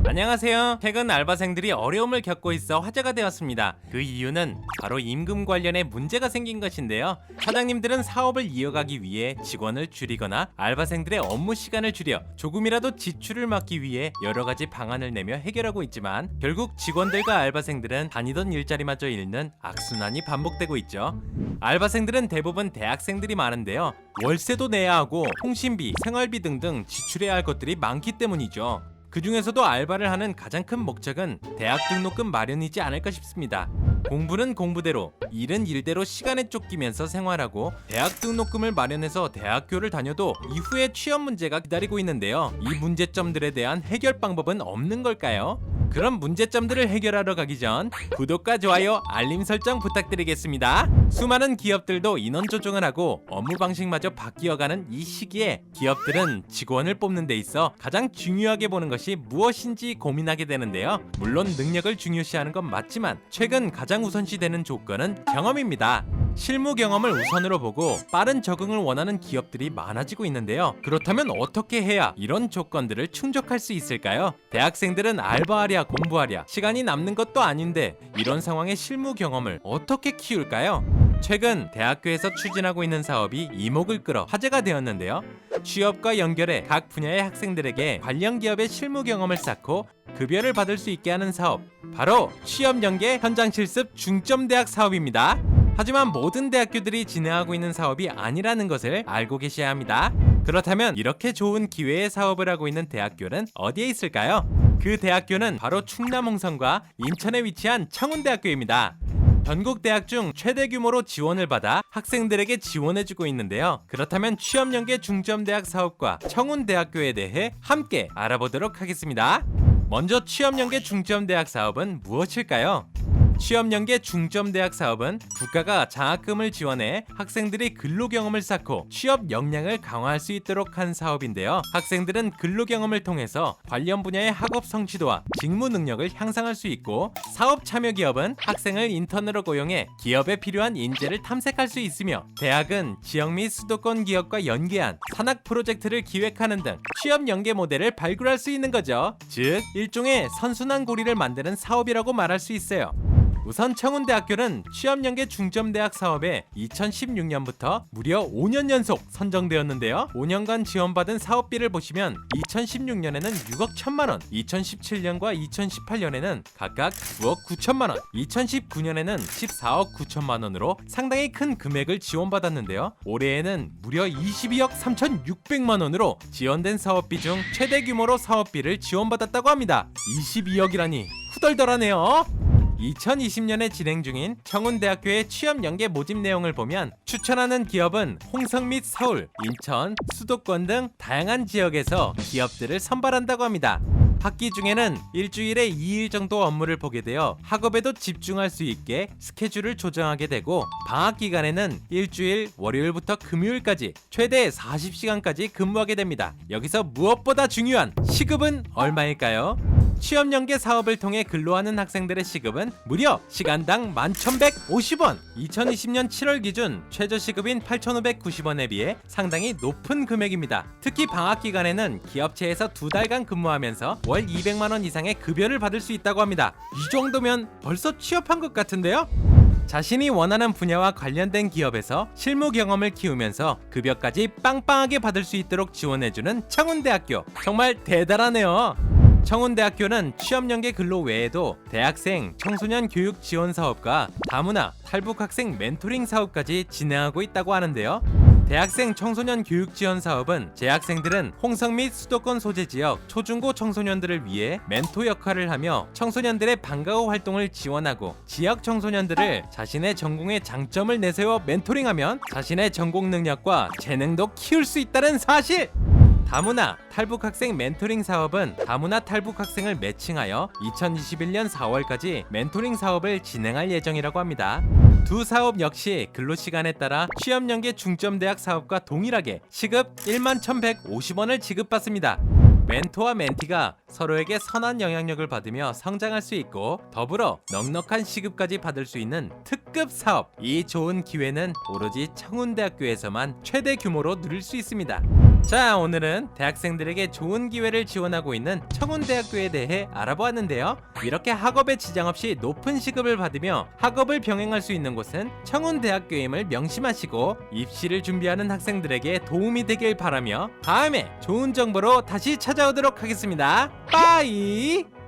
안녕하세요. 최근 알바생들이 어려움을 겪고 있어 화제가 되었습니다. 그 이유는 바로 임금 관련해 문제가 생긴 것인데요. 사장님들은 사업을 이어가기 위해 직원을 줄이거나 알바생들의 업무 시간을 줄여 조금이라도 지출을 막기 위해 여러 가지 방안을 내며 해결하고 있지만 결국 직원들과 알바생들은 다니던 일자리마저 잃는 악순환이 반복되고 있죠. 알바생들은 대부분 대학생들이 많은데요. 월세도 내야 하고 통신비, 생활비 등등 지출해야 할 것들이 많기 때문이죠. 그 중에서도 알바를 하는 가장 큰 목적은 대학 등록금 마련이지 않을까 싶습니다. 공부는 공부대로, 일은 일대로 시간에 쫓기면서 생활하고 대학 등록금을 마련해서 대학교를 다녀도 이후에 취업 문제가 기다리고 있는데요. 이 문제점들에 대한 해결 방법은 없는 걸까요? 그럼 문제점들을 해결하러 가기 전 구독과 좋아요, 알림 설정 부탁드리겠습니다. 수많은 기업들도 인원 조정을 하고 업무 방식마저 바뀌어가는 이 시기에 기업들은 직원을 뽑는 데 있어 가장 중요하게 보는 것이 무엇인지 고민하게 되는데요. 물론 능력을 중요시하는 건 맞지만 최근 가장 우선시되는 조건은 경험입니다. 실무 경험을 우선으로 보고 빠른 적응을 원하는 기업들이 많아지고 있는데요. 그렇다면 어떻게 해야 이런 조건들을 충족할 수 있을까요? 대학생들은 알바하랴 공부하랴 시간이 남는 것도 아닌데 이런 상황에 실무 경험을 어떻게 키울까요? 최근 대학교에서 추진하고 있는 사업이 이목을 끌어 화제가 되었는데요. 취업과 연결해 각 분야의 학생들에게 관련 기업의 실무 경험을 쌓고 급여를 받을 수 있게 하는 사업, 바로 취업 연계 현장 실습 중점 대학 사업입니다. 하지만 모든 대학교들이 진행하고 있는 사업이 아니라는 것을 알고 계셔야 합니다. 그렇다면 이렇게 좋은 기회의 사업을 하고 있는 대학교는 어디에 있을까요? 그 대학교는 바로 충남 홍성과 인천에 위치한 청운대학교입니다. 전국 대학 중 최대 규모로 지원을 받아 학생들에게 지원해주고 있는데요. 그렇다면 취업연계 중점대학 사업과 청운대학교에 대해 함께 알아보도록 하겠습니다. 먼저 취업연계 중점대학 사업은 무엇일까요? 취업연계 중점대학 사업은 국가가 장학금을 지원해 학생들이 근로경험을 쌓고 취업 역량을 강화할 수 있도록 한 사업인데요. 학생들은 근로경험을 통해서 관련 분야의 학업 성취도와 직무 능력을 향상할 수 있고, 사업 참여 기업은 학생을 인턴으로 고용해 기업에 필요한 인재를 탐색할 수 있으며, 대학은 지역 및 수도권 기업과 연계한 산학 프로젝트를 기획하는 등 취업 연계 모델을 발굴할 수 있는 거죠. 즉 일종의 선순환 고리를 만드는 사업이라고 말할 수 있어요. 우선 청운대학교는 취업연계 중점대학 사업에 2016년부터 무려 5년 연속 선정되었는데요. 5년간 지원받은 사업비를 보시면 2016년에는 6억 1천만원, 2017년과 2018년에는 각각 9억 9천만원, 2019년에는 14억 9천만원으로 상당히 큰 금액을 지원받았는데요. 올해에는 무려 22억 3,600만원으로 지원된 사업비 중 최대 규모로 사업비를 지원받았다고 합니다. 22억이라니 후덜덜하네요. 2020년에 진행 중인 청운대학교의 취업연계 모집 내용을 보면 추천하는 기업은 홍성 및 서울, 인천, 수도권 등 다양한 지역에서 기업들을 선발한다고 합니다. 학기 중에는 일주일에 2일 정도 업무를 보게 되어 학업에도 집중할 수 있게 스케줄을 조정하게 되고, 방학 기간에는 일주일 월요일부터 금요일까지 최대 40시간까지 근무하게 됩니다. 여기서 무엇보다 중요한 시급은 얼마일까요? 취업연계 사업을 통해 근로하는 학생들의 시급은 무려 시간당 11,150원! 2020년 7월 기준 최저시급인 8,590원에 비해 상당히 높은 금액입니다. 특히 방학기간에는 기업체에서 2달간 근무하면서 월 200만원 이상의 급여를 받을 수 있다고 합니다. 이 정도면 벌써 취업한 것 같은데요? 자신이 원하는 분야와 관련된 기업에서 실무 경험을 키우면서 급여까지 빵빵하게 받을 수 있도록 지원해주는 청운대학교, 정말 대단하네요. 청운대학교는 취업연계 근로 외에도 대학생 청소년 교육 지원 사업과 다문화 탈북 학생 멘토링 사업까지 진행하고 있다고 하는데요. 대학생 청소년 교육 지원 사업은 재학생들은 홍성 및 수도권 소재 지역 초중고 청소년들을 위해 멘토 역할을 하며 청소년들의 방과 후 활동을 지원하고, 지역 청소년들을 자신의 전공의 장점을 내세워 멘토링하면 자신의 전공 능력과 재능도 키울 수 있다는 사실! 다문화 탈북 학생 멘토링 사업은 다문화 탈북 학생을 매칭하여 2021년 4월까지 멘토링 사업을 진행할 예정이라고 합니다. 두 사업 역시 근로시간에 따라 취업연계 중점대학 사업과 동일하게 시급 11,150원을 지급받습니다. 멘토와 멘티가 서로에게 선한 영향력을 받으며 성장할 수 있고 더불어 넉넉한 시급까지 받을 수 있는 특급 사업. 이 좋은 기회는 오로지 청운대학교에서만 최대 규모로 누릴 수 있습니다. 자, 오늘은 대학생들에게 좋은 기회를 지원하고 있는 청운대학교에 대해 알아보았는데요. 이렇게 학업에 지장 없이 높은 시급을 받으며 학업을 병행할 수 있는 곳은 청운대학교임을 명심하시고 입시를 준비하는 학생들에게 도움이 되길 바라며 다음에 좋은 정보로 다시 찾아오도록 하겠습니다. 빠이.